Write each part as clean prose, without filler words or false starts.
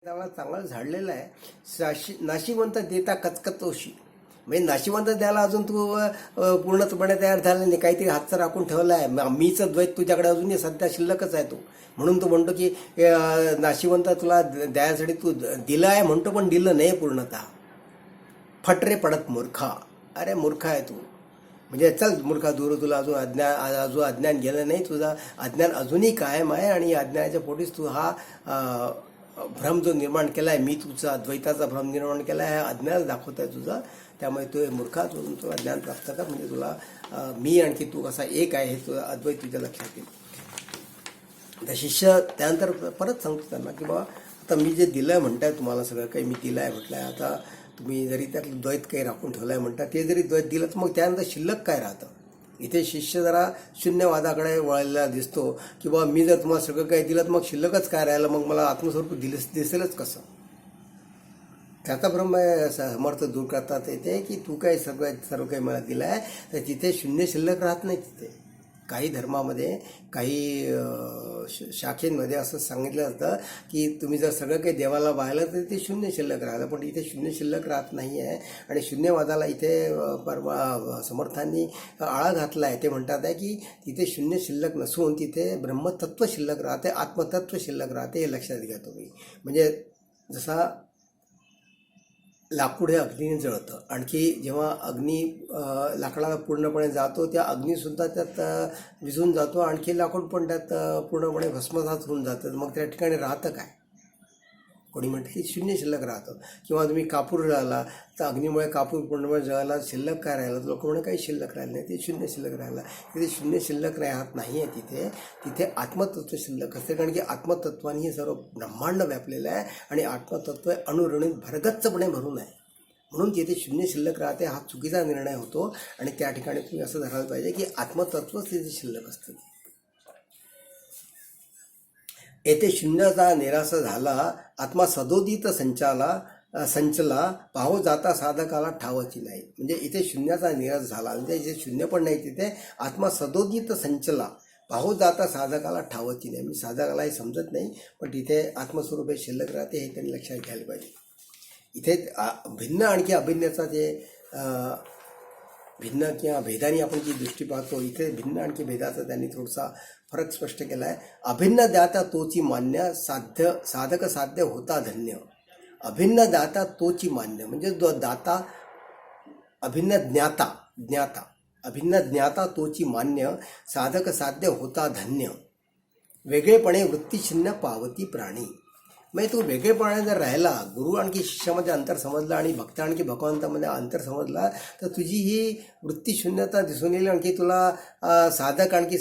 त्याला चांगला झाडलेला आहे. नाशिवंत देता कचकतोशी, म्हणजे नाशिवंत द्यायला अजून तू पूर्णपणे तयार झाला नाही, काहीतरी हातचा राखून ठेवला आहे. मीचं द्वैत तुझ्याकडे अजूनही सध्या शिल्लकच आहे तो. म्हणून तो म्हणतो की नाशिवंत तुला द्यायसाठी तू दिलं आहे म्हणतो, पण दिलं नाही पूर्णतः. फटरे पडत मूर्खा, अरे मूर्ख आहे तू. म्हणजे चल मूर्खा दूर, तुला अजून अज्ञान गेलं नाही, तुझा अज्ञान अजूनही कायम आहे. आणि अज्ञानाच्या पोटीच तू हा भ्रम जो निर्माण केला आहे, मी तुझा द्वैताचा भ्रम निर्माण केला आहे, अज्ञान दाखवत आहे तुझा. त्यामुळे तो मूर्खा, तुला ज्ञान प्राप्त कर. म्हणजे तुला मी आणखी तू कसा एक आहे हे तुझा अद्वैत तुझ्या लक्षात येईल. तर शिष्य त्यानंतर परत सांगतो त्यांना की बाबा आता मी जे दिलं आहे म्हणताय, तुम्हाला सगळं काही मी दिलं आहे म्हटलं आहे, आता तुम्ही जरी त्यातलं द्वैत काही राखून ठेवलं आहे म्हणता, ते जरी द्वैत दिलं तर मग त्यानंतर शिल्लक काय राहतं. इथे शिष्य जरा शून्यवादाकडे वळलेला दिसतो की बाबा मी जर तुम्हाला सगळं काही दिलं तर मग शिल्लकच काय राहिलं, मग मला आत्मस्वरूप दिसेलच कसं. त्याचा भ्रम समर्थ दूर करतात येते की तू काय सर्व काही मला दिलं आहे, तर तिथे शून्य शिल्लक राहत नाही. तिथे काही धर्मामध्ये, काही शाखेमध्ये असं सांगितलं जातं की तुम्ही जर सगळं काही देवाला वाहिलं तर ते शून्य शिल्लक राहिलं, पण इथे शून्य शिल्लक राहत नाही आहे. आणि शून्यवादाला इथे परवा समर्थांनी आळा घातला आहे. ते म्हणतात आहे की तिथे शून्य शिल्लक नसून तिथे ब्रह्मतत्व शिल्लक राहते, आत्मतत्व शिल्लक राहते. हे लक्षात घ्या तुम्ही. म्हणजे जसा लाकूड हे अग्नीने जळतं, आणखी जेव्हा अग्नी लाकडाला पूर्णपणे जातो, त्या अग्नीसुद्धा त्यात विझून जातो, आणखी लाकूड पण त्यात पूर्णपणे भस्मसात होऊन जातं. मग त्या ठिकाणी राहतं काय? कोणी म्हणतं की शून्य शिल्लक राहतं. किंवा तुम्ही कापूर जळाला तर अग्नीमुळे कापूर पूर्णपणे जळाला, शिल्लक काय राहिलं? लोक म्हणे काही शिल्लक राहिलं नाही, ते शून्य शिल्लक राहिलं. तिथे शून्य शिल्लक राहत नाही आहे. तिथे आत्मतत्व शिल्लक असते, कारण की आत्मतत्वाने हे सर्व ब्रह्मांड व्यापलेलं आहे आणि आत्मतत्व अणुरणित भरगच्चपणे भरून आहे. म्हणून तिथे शून्य शिल्लक राहते. हा चुकीचा निर्णय होतो. आणि त्या ठिकाणी तुम्ही असं धरायला पाहिजे की आत्मतत्वच तिथे शिल्लक असतं. येथे शून्याचा निराश झाला, आत्मा सदोदित संचला पाहो जाता साधकाला ठावाची नाही. म्हणजे इथे शून्याचा निराश झाला, म्हणजे इथे शून्य पण नाही, तिथे आत्मा सदोदित संचला पाहो जाता साधकाला ठावाची नाही. म्हणजे साधकाला हे समजत नाही, पण तिथे आत्मस्वरूप हे शिल्लक राहते. हे त्यांनी लक्षात घ्यायला पाहिजे. इथे भिन्न आणखी अभिन्नाचा जे भिन्न किंवा भेदानी आपण जी दृष्टी पाहतो, इथे भिन्न आणखी भेदाचा त्यांनी थोडासा फरक स्पष्ट केला आहे. अभिन्न दाता तोची मान्य, साधक साध्य होता धन्य. अभिन्न दाता तोची मान्य, म्हणजे जो दाता अभिन्न ज्ञाता अभिन्न ज्ञाता तोची मान्य, साधक साध्य होता धन्य. वेगळेपणे वृत्तीछिन्न पावती प्राणी. म्हणजे तू वेगळेपणाने जर राहिला, गुरु आणखी शिष्यामध्ये अंतर समजला आणि भक्त आणखी भगवंतामध्ये अंतर समजला, तर तुझी ही वृत्तीशून्यता दिसून येईल. आणखी तुला साधक आणखी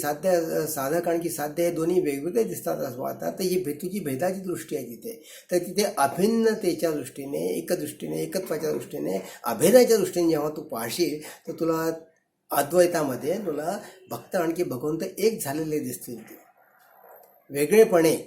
साध्य हे दोन्ही वेगवेगळे दिसतात असं वाटतं. तर ही तुझी भेदाची दृष्टी आहे तिथे. तर तिथे अभिन्नतेच्या दृष्टीने, एकत्वाच्या दृष्टीने, अभेदाच्या दृष्टीने जेव्हा तू पाहशील, तर तुला अद्वैतामध्ये तुला भक्त आणखी भगवंत एक झालेले दिसतील. वेगळेपणे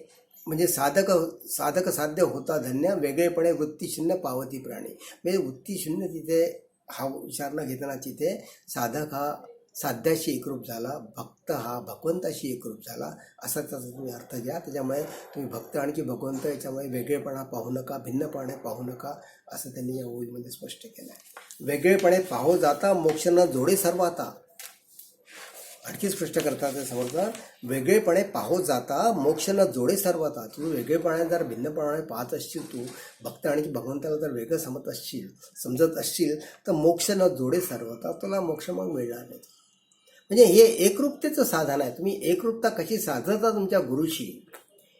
म्हणजे साधक साध्य होता धन्य, वेगळेपणे वृत्तीशून्य पावती प्राणी. म्हणजे वृत्तीशून्य तिथे हा विचार न घेताना तिथे साधक हा साध्याशी एकरूप झाला, भक्त हा भगवंताशी एकरूप झाला, असा त्याचा तुम्ही अर्थ घ्या. त्याच्यामुळे तुम्ही भक्त आणखी भगवंत याच्यामुळे वेगळेपणा पाहू नका, भिन्नपणे पाहू नका, असं त्यांनी या ओळीमध्ये स्पष्ट केलं आहे. वेगळेपणे पाहो जाता मोक्ष न जोडे सर्वाता. आणखी स्पष्ट करतात ते समर्थ, वेगळेपणे पाहो जाता मोक्ष न जोडे सर्वता. तू वेगळेपणाने जर भिन्नपणाने पाहत असशील, तू भक्त आणि भगवंताला जर वेगळं समजत असशील तर मोक्ष न जोडे सर्वता, तुला मोक्ष मग मिळणार नाही. म्हणजे हे एकरूपतेचं साधन आहे. तुम्ही एकरूपता कशी साधता तुमच्या गुरुशी,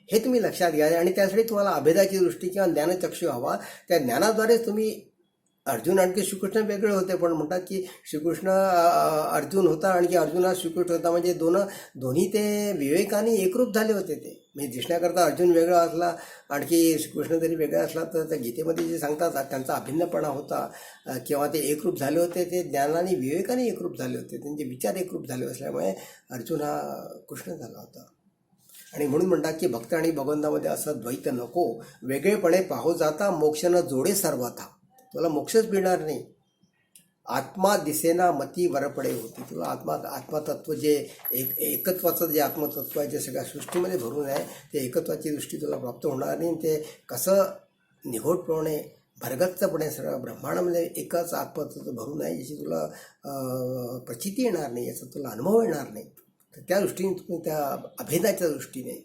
हे तुम्ही लक्षात घ्या. आणि त्यासाठी तुम्हाला अभेदाची दृष्टी किंवा ज्ञानचक्षु हवा. त्या ज्ञानाद्वारेच तुम्ही अर्जुन आणखी श्रीकृष्ण वेगळे होते, पण म्हणतात की श्रीकृष्ण अर्जुन होता आणखी अर्जुन हा श्रीकृष्ण होता. म्हणजे दोन्ही ते विवेकाने एकरूप झाले होते. ते म्हणजे दिसण्याकरता अर्जुन वेगळा असला, आणखी श्रीकृष्ण जरी वेगळा असला, तर त्या गीतेमध्ये जे सांगतात त्यांचा अभिन्नपणा होता किंवा ते एकरूप झाले होते. ते ज्ञानाने विवेकाने एकरूप झाले होते, त्यांचे विचार एकरूप झाले असल्यामुळे अर्जुन हा कृष्ण झाला होता. आणि म्हणून म्हणतात की भक्त आणि भगवंतामध्ये असं द्वैत नको. वेगळेपणे पाहो जाता मोक्ष न जोडे सर्वथा. तुला मोक्षच मिळणार नाही. आत्मा दिसेना मती वरपडे होती. तुला आत्मतत्व जे एकत्वाचं जे आत्मतत्व आहे, जे सगळ्या सृष्टीमध्ये भरून आहे, ते एकत्वाची दृष्टी तुला प्राप्त होणार नाही. ते कसं निघोटपणे भरगच्चपणे सगळं ब्रह्मांडामध्ये एकच आत्मतत्व भरून आहे, याची तुला प्रचिती येणार नाही, याचा तुला अनुभव येणार नाही. तर त्या दृष्टीने तुम्ही त्या अभेदाच्या दृष्टीने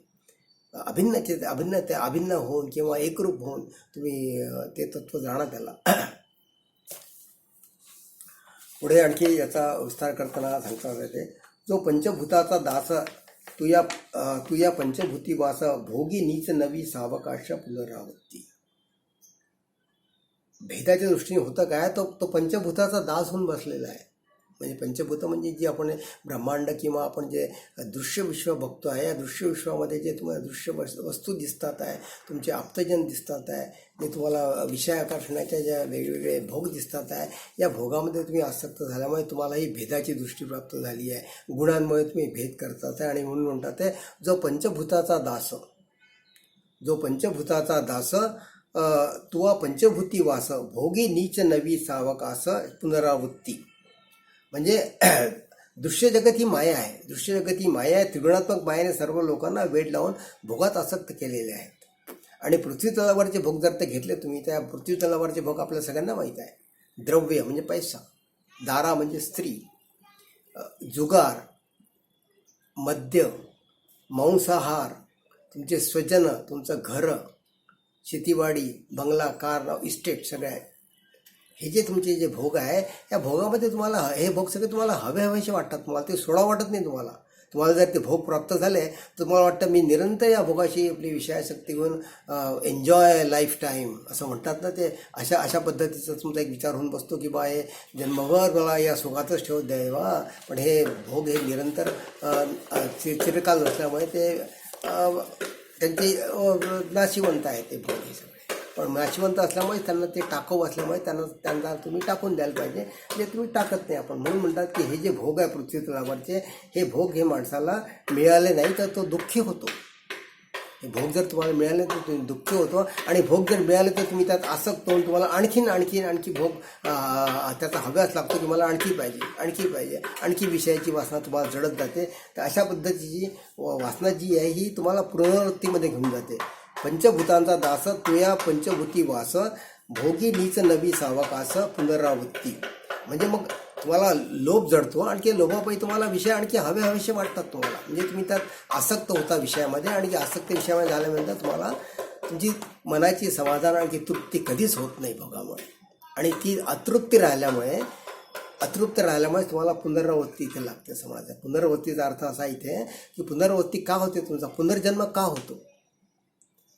अभिन्न होऊन किंवा एकरूप होऊन तुम्ही ते तत्व जाणा त्याला. पुढे आणखी याचा विस्तार करताना सांगता येते, जो पंचभूताचा दास तू या पंचभूती वास, भोगी नीच नवी सावकाश पुनरावृत्ती. भेदाच्या दृष्टीने होतं काय, तो पंचभूताचा दास होऊन बसलेला आहे. म्हणजे पंचभूत म्हणजे जी आपण ब्रह्मांड किंवा आपण जे दृश्य विश्व बघतो आहे, या दृश्य विश्वामध्ये जे तुम्हाला दृश्य वस्तू दिसतात आहे, तुमचे आप्तजन दिसतात आहे, जे तुम्हाला विषय आकर्षणाच्या ज्या वेगवेगळे भोग दिसतात आहे, या भोगामध्ये तुम्ही आसक्त झाल्यामुळे तुम्हाला ही भेदाची दृष्टी प्राप्त झाली आहे. गुणांमुळे तुम्ही भेद करतात आहे. आणि म्हणून म्हणतात आहे, जो पंचभूताचा दास तुवा पंचभूती वास, भोगी नीच नवी सावकास पुनरावृत्ती. म्हणजे दृश्य जगत ही माया आहे. दृश्य जगत ही माया आहे. त्रिगुणात्मक मायाने सर्व लोकांना वेड लावून भोगात आसक्त केलेले आहेत. आणि पृथ्वी तलावरचे भोग जर ते घेतले तुम्ही, त्या पृथ्वी तलावरचे भोग आपल्या सगळ्यांना माहीत आहे. द्रव्य म्हणजे पैसा, दारा म्हणजे स्त्री, जुगार, मद्य, मांसाहार, तुमचे स्वजन, तुमचं घर, शेतीवाडी, बंगला, कार, इस्टेट, सगळ्या हे जे तुमचे जे भोग आहे, या भोगामध्ये तुम्हाला हे भोग सगळे तुम्हाला हवेसे वाटतात. तुम्हाला ते सोडा वाटत नाही. तुम्हाला जर ते भोग प्राप्त झाले तर तुम्हाला वाटतं मी निरंतर या भोगाशी आपली विषयाशक्ती घेऊन एन्जॉय लाईफ टाईम असं म्हणतात ना, ते अशा पद्धतीचा तुमचा एक विचार होऊन बसतो की बा हे जन्मभर मला या सुखातच ठेवत द्यावा. पण हे भोग हे निरंतर चिरकाल नसल्यामुळे ते त्यांची नाशिवंत आहे ते भोग हे सगळे. पण नाशिवंत असल्यामुळे त्यांना ते टाकव असल्यामुळे त्यांना तुम्ही टाकून द्यायला पाहिजे, जे तुम्ही टाकत नाही. आपण म्हणून म्हणतात की हे जे भोग आहे पृथ्वी तलावरचे, हे भोग हे माणसाला मिळाले नाही तर तो दुःखी होतो. हे भोग जर तुम्हाला मिळाले तर तुम्ही दुःखी होतो. आणि भोग जर मिळाले तर तुम्ही त्यात आसक्त होऊन तुम्हाला आणखी भोग त्याचा हव्यास लागतो की मला आणखी पाहिजे. आणखी विषयाची वासना तुम्हाला जडत जाते. तर अशा पद्धतीची वासना जी आहे ही तुम्हाला पुनरावृत्तीमध्ये घेऊन जाते. पंचभूतांचा दास तुया पंचभूती वास, भोगी नीच नवी सावकास पुनरावृत्ती. म्हणजे मग तुम्हाला लोभ जडतो. आणखी लोभापायी तुम्हाला विषय आणखी हवेसे वाटतात तुम्हाला. म्हणजे तुम्ही त्यात आसक्त होता विषयामध्ये. आणि आसक्त विषयामध्ये झाल्यानंतर तुम्हाला तुमची मनाची समाधान आणखी तृप्ती कधीच होत नाही भोगामुळे. आणि ती अतृप्ती राहिल्यामुळे तुम्हाला पुनरावृत्ती इथे लागते समाजात. पुनरावृत्तीचा अर्थ असा इथे की पुनरावृत्ती का होते, तुमचा पुनर्जन्म का होतो.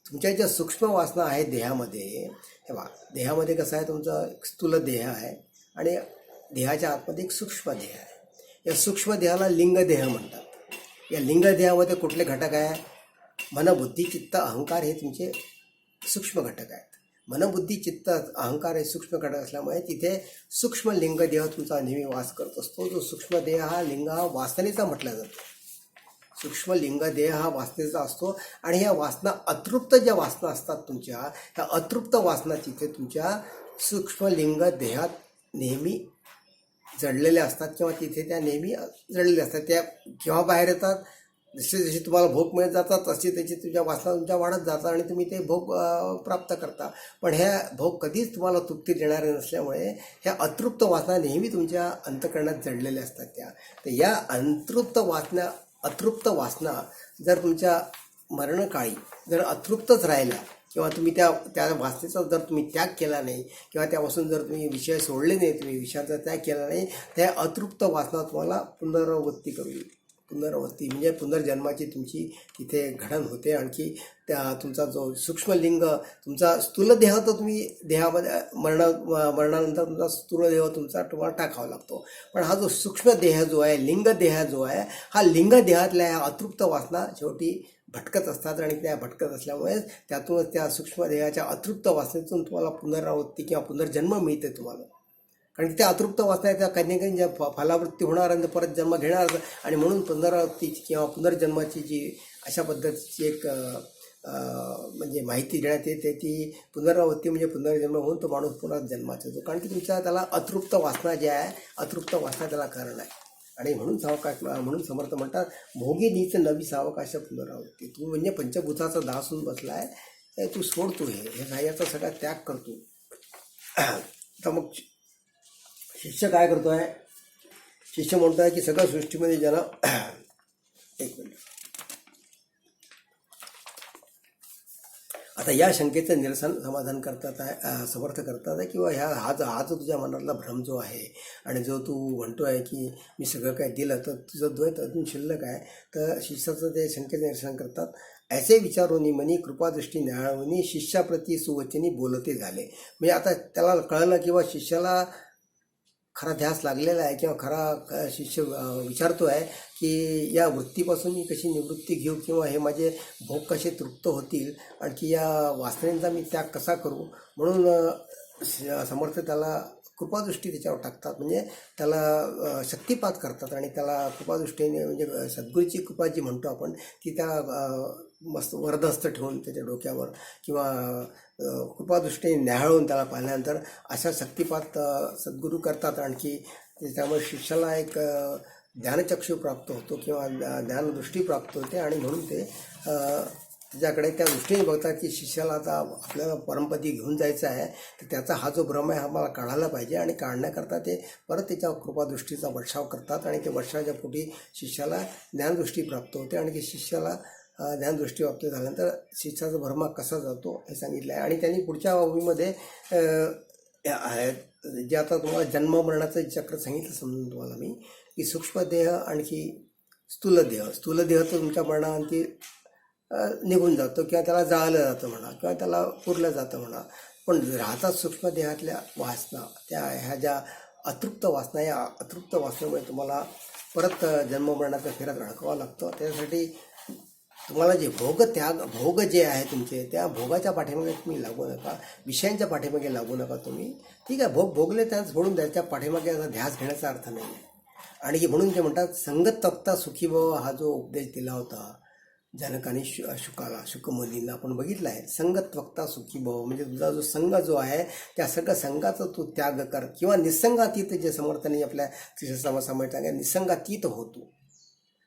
तुमच्या ज्या सूक्ष्म वासना आहेत देहामध्ये, हे बघा देहामध्ये कसं आहे, तुमचा एक स्थूल देह आहे आणि देहाच्या आतमध्ये एक सूक्ष्म देह आहे. या सूक्ष्म देहाला लिंग देह म्हणतात. या लिंग देहामध्ये कुठले घटक आहे, मन, बुद्धी, चित्त, अहंकार हे तुमचे सूक्ष्म घटक आहेत. मन, बुद्धी, चित्त, अहंकार हे सूक्ष्म घटक असल्यामुळे तिथे सूक्ष्म लिंग देह तुमचा नेहमी वास करत असतो. जो सूक्ष्म देह हा लिंग हा वासनेचा म्हटला जातो. सूक्ष्म लिंग देह हा वासनेचा असतो. आणि ह्या वासना अतृप्त ज्या वासना असतात तुमच्या, ह्या अतृप्त वासना तिथे तुमच्या सूक्ष्म लिंग देहात नेहमी जडलेल्या असतात किंवा तिथे त्या नेहमी जडलेल्या असतात. त्या केव्हा बाहेर येतात, जसे तुम्हाला भोग मिळत जातात तशी त्याची तुमच्या वासना तुमच्या वाढत जातात आणि तुम्ही ते भोग प्राप्त करता. पण ह्या भोग कधीच तुम्हाला तृप्ती देणारे नसल्यामुळे ह्या अतृप्त वासना नेहमी तुमच्या अंतःकरणात जडलेल्या असतात. तर या अतृप्त वासना जर तुमच्या मरणकाळी जर अतृप्तच राहिल्या किंवा तुम्ही त्या वासनेचा जर तुम्ही त्याग केला नाही किंवा त्यापासून जर तुम्ही विषय सोडले नाही, तुम्ही विषयाचा त्याग केला नाही, त्या अतृप्त वासना तुम्हाला पुनरावृत्ती म्हणजे पुनर्जन्माची तुमची तिथे घडण होते. आणखी तुमचा जो सूक्ष्मलिंग, तुमचा स्थूल देह तर तुम्ही देहामध्ये मरणानंतर तुमचा स्थूल देह तुम्हाला टाकावा लागतो. पण हा जो सूक्ष्म देह जो आहे, लिंग देह जो आहे, हा लिंग देहातल्या ह्या अतृप्त वासना शेवटी भटकत असतात. आणि त्या भटकत असल्यामुळे त्यातूनच त्या सूक्ष्म देहाच्या अतृप्त वासनेतून तुम्हाला पुनरावृत्ती किंवा पुनर्जन्म मिळते तुम्हाला. कारण त्या अतृप्त वासना त्या काही ज्या फलावृत्ती होणार आणि परत जन्म घेणार. आणि म्हणून पुनरावृत्तीची किंवा पुनर्जन्माची जी अशा पद्धतीची एक म्हणजे माहिती देण्यात येते, ती पुनरावृत्ती म्हणजे पुनर्जन्म होऊन तो माणूस पुन्हा जन्माचा येतो. कारण की तुमच्या त्याला अतृप्त वासना ज्या आहे, अतृप्त वासना त्याला कारण आहे. आणि म्हणून समर्थ म्हणतात, भोगी नीच नवी सावकाश पुनरावृत्ती. तू म्हणजे पंचभूताचा दास होऊन बसला आहे, तू सोडतो हे याचा सगळा त्याग करतो. तर मग शिष्य काय करतोय? शिष्य म्हणतोय की सगळ्या सृष्टीमध्ये ज्याला एक मिनिट. आता या शंकेचं निरसन समाधान करतात आहे, समर्थ करतात आहे, किंवा हा जो तुझ्या मनातला भ्रम जो आहे आणि जो तू म्हणतो आहे की मी सगळं काय दिलं तर तुझं द्वैत अजून शिल्लक आहे, तर शिष्याचं ते शंकेचं निरसन करतात. ऐसे विचारोनी मनी कृपादृष्टी न्याहाळूनी शिष्याप्रती सुवचनी बोलते झाले. म्हणजे आता त्याला कळलं किंवा शिष्याला खरा ध्यास लागलेला आहे किंवा खरा शिष्य विचारतो आहे की या वृत्तीपासून मी कशी निवृत्ती घेऊ किंवा हे माझे भोग कसे तृप्त होतील, आणखी या वासनेचा मी त्याग कसा करू. म्हणून समर्थ त्याला कृपादृष्टी त्याच्यावर टाकतात, म्हणजे त्याला शक्तिपात करतात आणि त्याला कृपादृष्टीने म्हणजे सद्गुरूची कृपा जी म्हणतो आपण ती त्या मस्त वरदहस्त ठेवून त्याच्या डोक्यावर किंवा कृपादृष्टीने न्याहाळून त्याला पाहिल्यानंतर अशा शक्तिपात सद्गुरू करतात. आणखी त्यामुळे शिष्याला एक ज्ञानचक्षु प्राप्त होतो किंवा ज्ञानदृष्टी प्राप्त होते आणि म्हणून ते त्याच्याकडे त्या दृष्टीने बघतात की शिष्याला आता आपल्याला परमपदी घेऊन जायचं आहे, तर त्याचा हा जो भ्रम आहे हा मला काढायला पाहिजे आणि काढण्याकरता ते परत त्याच्या कृपादृष्टीचा वर्षाव करतात आणि ते वर्षाच्या पोटी शिष्याला ज्ञानदृष्टी प्राप्त होते आणि ते शिष्याला ज्ञानदृष्टी प्राप्त झाल्यानंतर शिष्याचा भ्रमा कसा जातो हे सांगितलं आहे. आणि त्यांनी पुढच्या ओळीमध्ये जे आता तुम्हाला जन्ममरणाचं चक्र सांगितलं समजून तुम्हाला मी की सूक्ष्मदेह आणखी स्थूलदेह तर तुमच्या मरणांती निघून जातो किंवा त्याला जाळलं जातं म्हणा किंवा त्याला पुरलं जातं म्हणा, पण राहतात सूक्ष्मदेहातल्या वासना, त्या ह्या ज्या अतृप्त वासना, या अतृप्त वासनेमुळे तुम्हाला परत जन्ममरणाच्या फेऱ्यात अडकावं लागतं. त्यासाठी तुम्हाला जे भोग जे आहे तुमचे, त्या भोगाच्या पाठीमागे तुम्ही लागू नका, विषयांच्या पाठीमागे लागू नका तुम्ही. ठीक आहे, भोग भोगले त्याच सोडून त्याच्या पाठीमागे ध्यास घेण्याचा अर्थ नाही आहे. आणि म्हणून ते म्हणतात संगत तप्ता सुखी भव, हा जो उपदेश दिला होता जनकाने शुकमुनींना आपण बघितला आहे. संगत वक्ता सुखी भव म्हणजे तुझा जो संघ जो आहे त्या सगळ्या संघाचा तू त्याग कर किंवा निसंगातीत, जे समर्थांनी आपल्या समासामध्ये सांगा निसंगातीत होतो.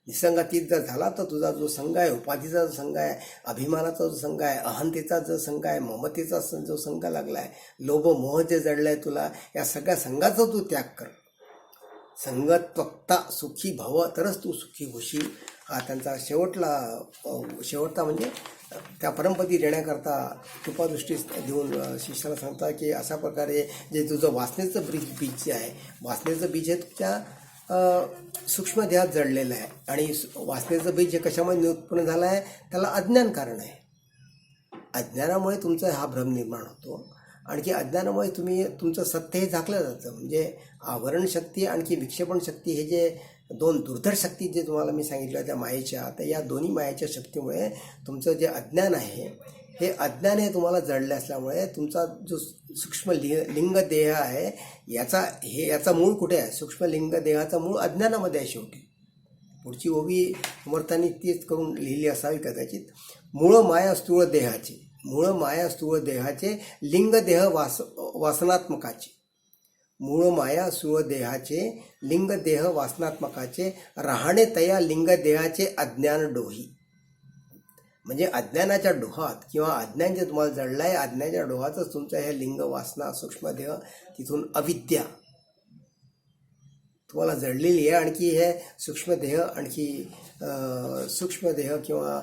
निसंगातीत जर झाला तर तुझा जो संघ आहे, उपाधीचा जो संघ आहे, अभिमानाचा जो संघ आहे, अहंतेचा जो संघ आहे, ममतेचा जो संघ लागला आहे, लोभ मोह जे जडलं आहे तुला, या सगळ्या संघाचा तू त्याग कर. संगत वक्ता सुखी भव, तरच तू सुखी होशील. हा त्यांचा शेवटचा म्हणजे त्या परमपदी देण्याकरता कृपादृष्टी देऊन शिष्याला सांगतात की अशा प्रकारे जे तुझं वासनेचं बीज जे आहे, वासनेचं बीज हे तुझ्या सूक्ष्म देहात जडलेलं आहे आणि वासनेचं बीज हे कशामध्ये उत्पन्न झालं आहे, त्याला अज्ञान कारण आहे. अज्ञानामुळे तुमचा हा भ्रम निर्माण होतो. आणखी अज्ञानामुळे तुमचं सत्य हे झाकलं जातं. म्हणजे आवरण शक्ती आणखी विक्षेपण शक्ती हे जे दोन दुर्धर शक्ती जे तुम्हाला मी सांगितलं त्या मायेच्या, तर या दोन्ही मायेच्या शक्तीमुळे तुमचं जे अज्ञान आहे हे अज्ञान हे तुम्हाला जडले असल्यामुळे तुमचा जो सूक्ष्म लिंग देह आहे याचा मूळ कुठे आहे? सूक्ष्म लिंग देहाचा मूळ अज्ञानामध्ये आहे. शेवटी पुढची ओवी समर्थांनी तीच करून लिहिली असावी कदाचित. मूळ माया स्थूळ देहाचे लिंग देह वासनात्मकाचे, मूळ माया स्थूळ देहाचे लिंग देह वासनात्मकाचे, राहणे तया लिंग देहाचे अज्ञान डोही. म्हणजे अज्ञानाच्या डोहात किंवा अज्ञान जे तुम्हाला जडलं आहे, अज्ञानाच्या डोहातच तुमचं हे लिंग वासना सूक्ष्मदेह, तिथून अविद्या तुम्हाला जडलेली आहे. आणखी हे सूक्ष्मदेह आणखी सूक्ष्मदेह किंवा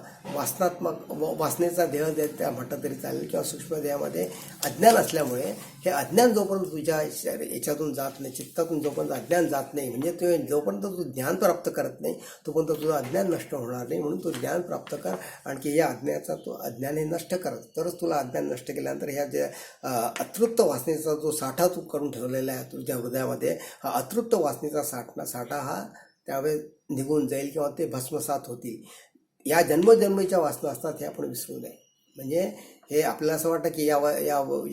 वासनेचा देह त्या म्हटलं तरी चालेल, किंवा सूक्ष्मदेहामध्ये अज्ञान असल्यामुळे हे अज्ञान जोपर्यंत तुझ्या याच्यातून जात नाही, चित्तातून जोपर्यंत अज्ञान जात नाही, म्हणजे जोपर्यंत तू ज्ञान प्राप्त करत नाही तोपर्यंत तुझं अज्ञान नष्ट होणार नाही. म्हणून तू ज्ञान प्राप्त कर. आणखी या अज्ञान हे नष्ट कर, तरच तुला अज्ञान नष्ट केल्यानंतर ह्या जे अतृप्त वासनेचा जो साठा तू करून ठेवलेला आहे तुझ्या हृदयामध्ये, हा अतृप्त वासनेचा साठा हा त्यावेळेस निघून जाईल किंवा ते भस्मसात होतील. या जन्मजन्मीच्या वासना असतात हे आपण विसरू नये. म्हणजे हे आपल्याला असं वाटतं की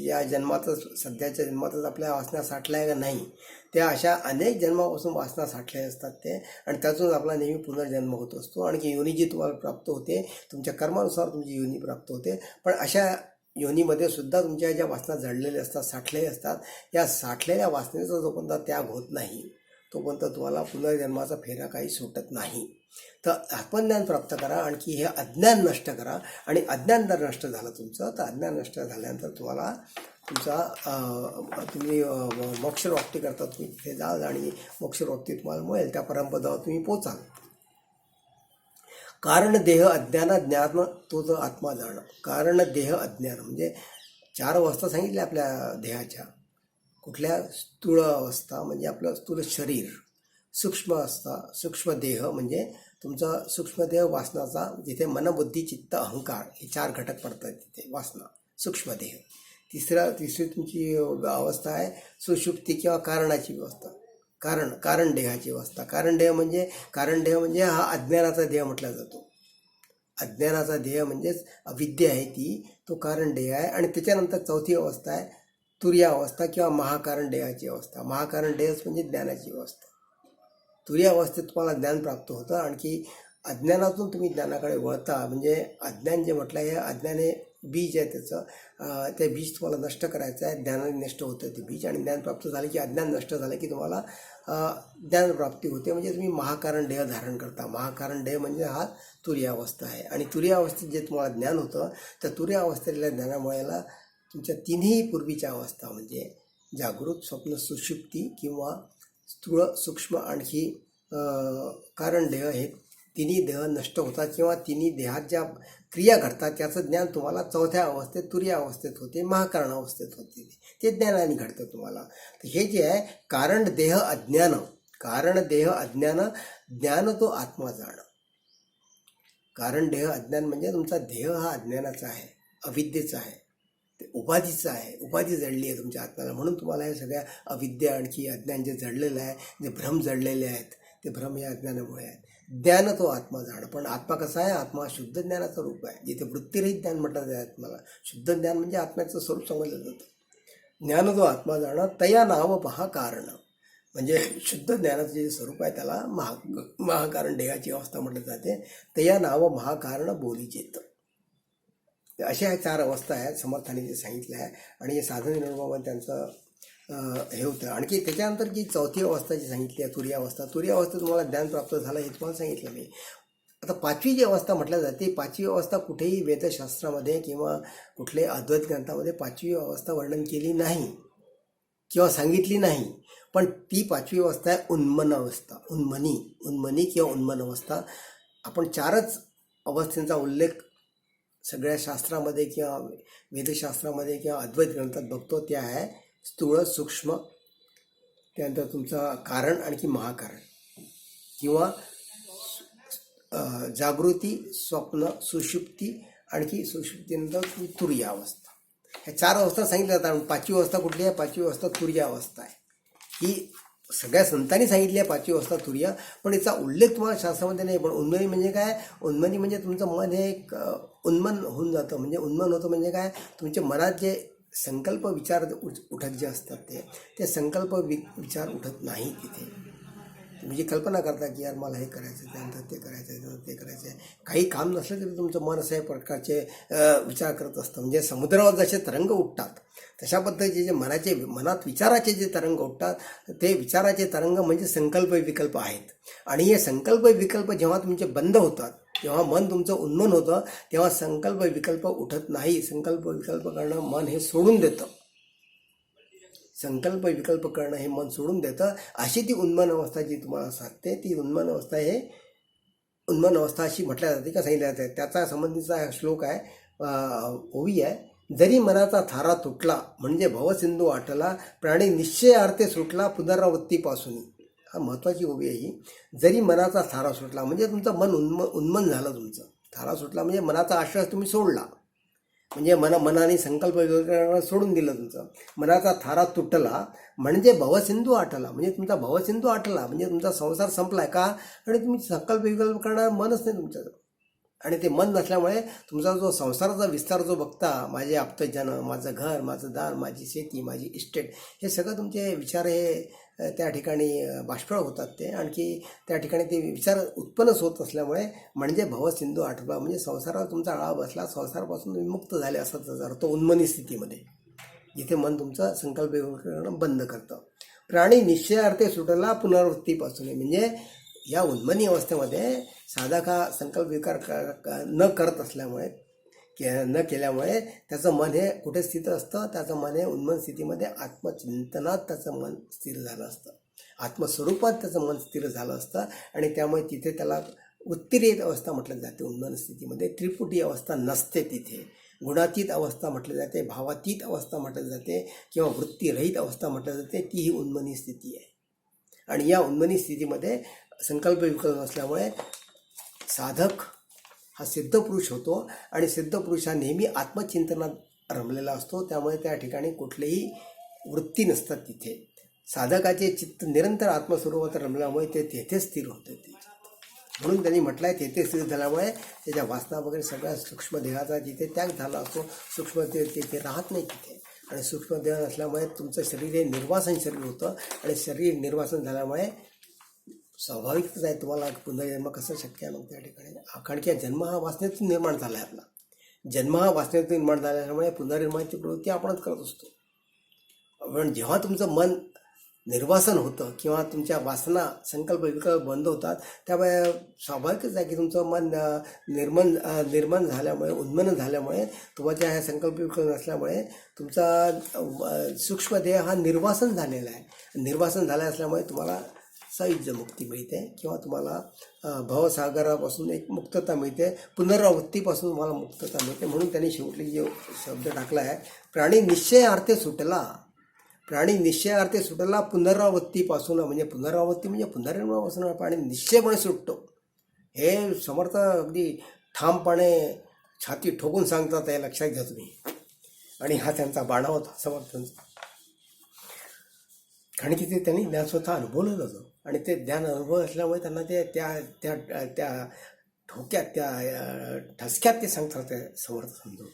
या जन्मातच, सध्याच्या जन्मातच आपल्या वासना साठल्या आहे का? नाही, त्या अशा अनेक जन्मापासून वासना साठल्या असतात ते, आणि त्यातून आपला नेहमी पुनर्जन्म होत असतो. आणखी योनी जी तुम्हाला प्राप्त होते, तुमच्या कर्मानुसार तुमची योनी प्राप्त होते. पण अशा योनीमध्ये सुद्धा तुमच्या ज्या वासना जडलेल्या असतात, साठलेल्या असतात, या साठलेल्या वासनेचा जोपर्यंत त्याग होत नाही तोपर्यंत तुम्हाला पुनर्जन्माचा फेरा काही सुटत नाही. तर आत्मज्ञान प्राप्त करा, आणखी हे अज्ञान नष्ट करा. आणि अज्ञान जर नष्ट झालं तुमचं, तर अज्ञान नष्ट झाल्यानंतर तुम्हाला तुमचा तुम्ही मोक्षप्राप्ती करता, तुम्ही तिथे जाल आणि मोक्षप्राप्ती तुम्हाला मिळेल. त्या परमपदावर तुम्ही पोचाल. कारण देह अज्ञान, ज्ञान तो जो आत्मा जाणं. कारण देह अज्ञान म्हणजे 4 अवस्था सांगितल्या आपल्या देहाच्या. कुठल्या? स्थूळ अवस्था म्हणजे आपलं स्थूल शरीर, सूक्ष्म अवस्था, सूक्ष्म देह म्हणजे तुमचा सूक्ष्म देह वासनाचा, जिथे मन, बुद्धी, चित्त, अहंकार हे 4 घटक पडतात तिथे वासना, सूक्ष्म देह. तिसरी तुमची अवस्था आहे सुषुप्ती किंवा कारणाची व्यवस्था, कारण देहाची अवस्था. कारण देह म्हणजे हा अज्ञानाचा देह म्हटला जातो. अज्ञानाचा देह म्हणजेच अविद्या आहे ती, तो कारण देह आहे. आणि त्याच्यानंतर चौथी अवस्था आहे तुरीय अवस्था किंवा महाकारण देहाची अवस्था. महाकारण देहच म्हणजे ज्ञानाची अवस्था. तुरीय अवस्थेत तुम्हाला ज्ञान प्राप्त होतं. आणखी अज्ञानातून तुम्ही ज्ञानाकडे वळता. म्हणजे अज्ञान जे म्हटलं आहे, अज्ञान हे बीज आहे त्याचं. ते बीज तुम्हाला नष्ट करायचं आहे. ज्ञानाने नष्ट होतं ते बीज. आणि ज्ञान प्राप्त झाले की, अज्ञान नष्ट झालं की तुम्हाला ज्ञानप्राप्ती होते. म्हणजे तुम्ही महाकारण देह धारण करता. महाकारण देह म्हणजे हा तुरीय अवस्था आहे. आणि तुरीय अवस्थेत जे तुम्हाला ज्ञान होतं, त्या तुरीय अवस्थेतल्या ज्ञानामुळे तुमच्या तिन्ही पूर्वीच्या अवस्था म्हणजे जागृत, स्वप्न, सुषुप्ती किंवा स्थूळ, सूक्ष्म आणखी कारण देह हे तिन्ही देह नष्ट होतात किंवा तिन्ही देहात ज्या क्रिया घडतात त्याचं ज्ञान तुम्हाला चौथ्या अवस्थेत, तुरीय अवस्थेत होते, महाकारण अवस्थेत होते. ते ज्ञानाने घडतं तुम्हाला. तर हे जे आहे कारण देह अज्ञान, कारण देह अज्ञान, ज्ञान तो आत्मा जाणं. कारण देह अज्ञान म्हणजे तुमचा देह हा अज्ञानाचा आहे, अविद्येचा आहे, ते उपाधीचं आहे. उपाधी जडली आहे तुमच्या आत्म्याला. म्हणून तुम्हाला हे सगळ्या अविद्या आणखी अज्ञान जे जडलेलं आहे, जे भ्रम जडलेले आहेत, ते भ्रम या अज्ञानामुळे आहेत. ज्ञान तो आत्मा जाणं. पण आत्मा कसा आहे? आत्मा शुद्ध ज्ञानाचं रूप आहे. जिथे वृत्तीरहित ज्ञान म्हटलं जातं आत्म्याला. शुद्ध ज्ञान म्हणजे आत्म्याचं स्वरूप समजलं जातं. ज्ञान तो आत्मा जाणं तया नाव महाकारण. म्हणजे शुद्ध ज्ञानाचं जे स्वरूप आहे त्याला महाकारण देहाची अवस्था म्हटलं जाते. तया नाव महाकारण बोलीचेत. अशा ह्या 4 अवस्था आहेत समर्थाने जे सांगितलं आहे. आणि हे साधन निर्माण त्यांचं हे होतं. आणखी त्याच्यानंतर जी चौथी अवस्था जी सांगितली आहे तुरीय अवस्था. तुरीय अवस्था तुम्हाला ज्ञान प्राप्त झालं हे तुम्हाला सांगितलं मी. आता 5वी जी अवस्था म्हटल्या जाते, 5वी अवस्था कुठेही वेदशास्त्रामध्ये किंवा कुठल्याही अद्वैत ग्रंथामध्ये 5वी अवस्था वर्णन केली नाही किंवा सांगितली नाही. पण ती 5वी अवस्था आहे उन्मन अवस्था. उन्मनी किंवा उन्मन अवस्था. आपण 4च अवस्थेंचा उल्लेख सगळ्या शास्त्रामध्ये किंवा वेदशास्त्रामध्ये किंवा अद्वैत ग्रंथात बघतो. ते आहे स्थूळ, सूक्ष्म, त्यानंतर तुमचं कारण आणखी महाकारण किंवा जागृती, स्वप्न, सुषुप्ती आणखी सुषुप्तीनंतर तुरीय अवस्था. ह्या 4 अवस्था सांगितल्या जातात. 5वी अवस्था कुठली आहे? 5वी अवस्था तुरीय अवस्था आहे. ही सगळ्या संतांनी सांगितली आहे 5वी अवस्था तुरीय. पण याचा उल्लेख तुम्हाला शास्त्रामध्ये नाही. पण उन्मनी म्हणजे काय? उन्मनी म्हणजे तुमचं मन हे एक उन्मन होऊन जातं. म्हणजे उन्मन होतं म्हणजे काय? तुमच्या मनात जे संकल्प विचार उठत जे असतात ते संकल्प विचार उठत नाही. तिथे म्हणजे कल्पना करता की यार मला हे करायचं, त्यानंतर ते करायचं, त्यानंतर ते करायचं आहे. काही काम नसलं तरी तुमचं मन अशा प्रकारचे विचार करत असतं. म्हणजे समुद्रावर जसे तरंग उठतात तशा पद्धतीचे जे मनात विचाराचे जे तरंग उठतात, ते विचाराचे तरंग म्हणजे संकल्प विकल्प आहेत. आणि हे संकल्प विकल्प जेव्हा तुमचे बंद होतात, जेव्हा मन तुमचं उन्मन होतं, तेव्हा संकल्प विकल्प उठत नाही. संकल्प विकल्प करणं मन हे सोडून देतं. संकल्प विकल्प करणं हे मन सोडून देतं. अशी ती उन्मन अवस्था जी तुम्हाला सांगते, ती उन्मन अवस्था उन्मन अवस्था अशी म्हटल्या जाते का सांगितलं जाते. त्याचा संबंधीचा श्लोक आहे, ओवी आहे. जरी मनाचा थारा तुटला म्हणजे भवसिंधू आटला, प्राणी निश्चयार्थे सुटला पुनरावृत्तीपासून. हा महत्त्वाची ओवी आहे ही. जरी मनाचा थारा सुटला म्हणजे तुमचं मन उन्मन झालं. तुमचं थारा सुटला म्हणजे मनाचा आश्वास तुम्ही सोडला. म्हणजे मनाने संकल्प सोडून दिलं. तुमचं मनाचा थारा तुटला म्हणजे भवसिंधू आटला. म्हणजे तुमचा भवसिंधू आटला म्हणजे तुमचा संसार संपलाय का? आणि तुम्ही संकल्प विकल्प करणार मनच नाही तुमचं. आणि ते मन नसल्यामुळे तुमचा जो संसाराचा विस्तार जो बघता, माझे आप्तजन, माझं घर, माझं दार, माझी शेती, माझी इस्टेट, हे सगळं तुमचे विचार हे त्या ठिकाणी बाष्पळ होतात. ते आणखी त्या ठिकाणी ते विचार उत्पन्नच होत असल्यामुळे म्हणजे भवसिंधू आठवला म्हणजे संसारावर तुमचा आळा बसला, संसारापासून तुम्ही मुक्त झाले असा त्याचा अर्थ उन्मनी स्थितीमध्ये, जिथे मन तुमचं संकल्प करणं बंद करतं. प्राणी निश्चयार्थे सुटला पुनरावृत्तीपासून. म्हणजे या उन्मनी अवस्थेमध्ये साधक हा संकल्प विकार न करत असल्यामुळे न केल्यामुळे त्याचं मन हे कुठे स्थित असतं, त्याचं मन हे उन्मन स्थितीमध्ये आत्मचिंतनात त्याचं मन स्थिर झालं असतं, आत्मस्वरूपात त्याचं मन स्थिर झालं असतं आणि त्यामुळे तिथे त्याला वृत्तिरहित अवस्था म्हटलं जाते. उन्मन स्थितीमध्ये त्रिपुटी अवस्था नसते, तिथे गुणातीत अवस्था म्हटली जाते, भावातीत अवस्था म्हटली जाते किंवा वृत्तीरहित अवस्था म्हटली जाते. ती ही उन्मनी स्थिती आहे. आणि या उन्मनी स्थितीमध्ये संकल्प विकल्प नसल्यामुळे साधक हा सिद्ध पुरुष होतो आणि सिद्ध पुरुष हा नेहमी आत्मचिंतनात रमलेला असतो. त्यामुळे त्या ठिकाणी कुठलीही वृत्ती नसतात. तिथे साधकाचे चित्त निरंतर आत्मस्वरूपात रमल्यामुळे ते तेथे स्थिर होते. म्हणून त्यांनी म्हटलं आहे तेथे स्थिर झाल्यामुळे त्याच्या वासना वगैरे सगळ्या सूक्ष्म देहाचा जिथे त्याग झाला असतो, सूक्ष्म देह तिथे राहत नाही तिथे. आणि सूक्ष्म देह नसल्यामुळे तुमचं शरीर हे निर्वासन शरीर होतं आणि शरीर निर्वासन झाल्यामुळे स्वाभाविकच आहे तुम्हाला पुनर्जन्म कसं शक्य आहे मग त्या ठिकाणी. कारण की जन्म हा वासनेतून निर्माण झाला आहे. आपला जन्म हा वासनेतून निर्माण झाल्यामुळे पुनर्निर्माणाची प्रवृत्ती आपणच करत असतो. पण जेव्हा तुमचं मन निर्वासन होतं किंवा तुमच्या वासना संकल्प विकल्प बंद होतात, त्यामुळे स्वाभाविकच आहे की तुमचं मन निर्मन झाल्यामुळे उन्मन झाल्यामुळे तुमच्या ह्या संकल्प विकल्प नसल्यामुळे तुमचा सूक्ष्म देह हा निर्वासन झालेला आहे. निर्वासन झाला असल्यामुळे तुम्हाला सायुज्य मुक्ती मिळते किंवा तुम्हाला भवसागरापासून एक मुक्तता मिळते, पुनरावृत्तीपासून तुम्हाला मुक्तता मिळते. म्हणून त्यांनी शेवटली जो शब्द टाकला आहे, प्राणी निश्चयार्थे सुटला. प्राणी निश्चयार्थे सुटला पुनरावृत्तीपासून, म्हणजे पुनरावृत्ती म्हणजे पुनर्निर्माणापासून प्राणी निश्चयपणे सुटतो. हे समर्थ अगदी ठामपणे छाती ठोकून सांगतात, हे लक्षात घ्या तुम्ही. आणि हा त्यांचा बाणा होता समर्थांचा. कारण की ते त्यांनी ज्ञान स्वतः अनुभवलं होतं आणि ते ज्ञान अनुभव असल्यामुळे त्यांना ते त्या ठोक्यात त्या ठसक्यात ते सांगतात ते समर्थ समजून.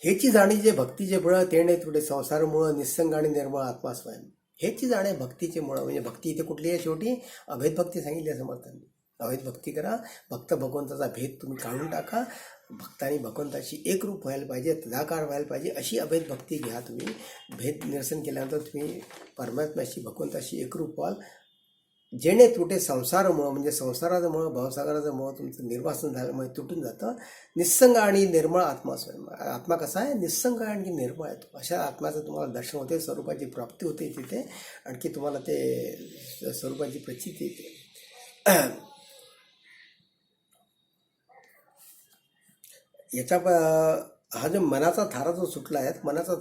हेची जाणीचे भक्तीचे बळ तेणे तुडे संसारमुळं निस्संग आणि निर्मळ आत्मा स्वयं. हेची जाणे भक्तीचे मुळं, म्हणजे भक्ती इथे कुठली आहे, शेवटी अभेद भक्ती सांगितली आहे समर्थांनी. अभेद भक्ती करा, भक्त भगवंताचा भेद तुम्ही काढून टाका, भक्तांनी भगवंताशी एकरूप व्हायला पाहिजे, तदाकार व्हायला पाहिजे, अशी अभेद भक्ती घ्या तुम्ही. भेद निरसन केल्यानंतर तुम्ही परमात्म्याशी भगवंताशी एकरूप व्हाल. जेणे तुटे संसारामुळं, म्हणजे संसारामुळं भवसागराचं मुळं तुमचं निर्वासन झाल्यामुळे तुटून जातं. निस्संग आणि निर्मळ आत्मा स्वयं. आत्मा कसा आहे, निस्संग आहे आणखी निर्मळ आहे. अशा आत्म्याचं तुम्हाला दर्शन होते, स्वरूपाची प्राप्ती होते तिथे, आणखी तुम्हाला ते स्वरूपाची प्रचिती येते. याचा हा जो मनाचा थारा जो सुटला आहे, मनाचा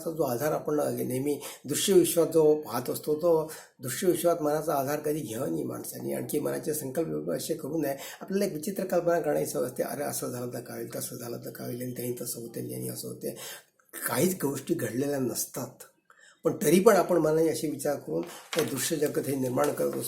जो आधार आपण नेहमी दृश्यविश्वात जो पाहत असतो, तो दृश्यविश्वात मनाचा आधार कधी घ्यावा नाही माणसाने. आणखी मनाचे संकल्प असे करू नये. आपल्याला एक विचित्र कल्पना करण्याची असते, अरे असं झालं तर काय होईल, तसं झालं तर काय होईल, आणि त्यांनी तसं होते यांनी असं होते. काहीच गोष्टी घडलेल्या नसतात, पण तरी पण आपण मनाने असे विचार करून ते दृश्य जगत हे निर्माण करत असतो.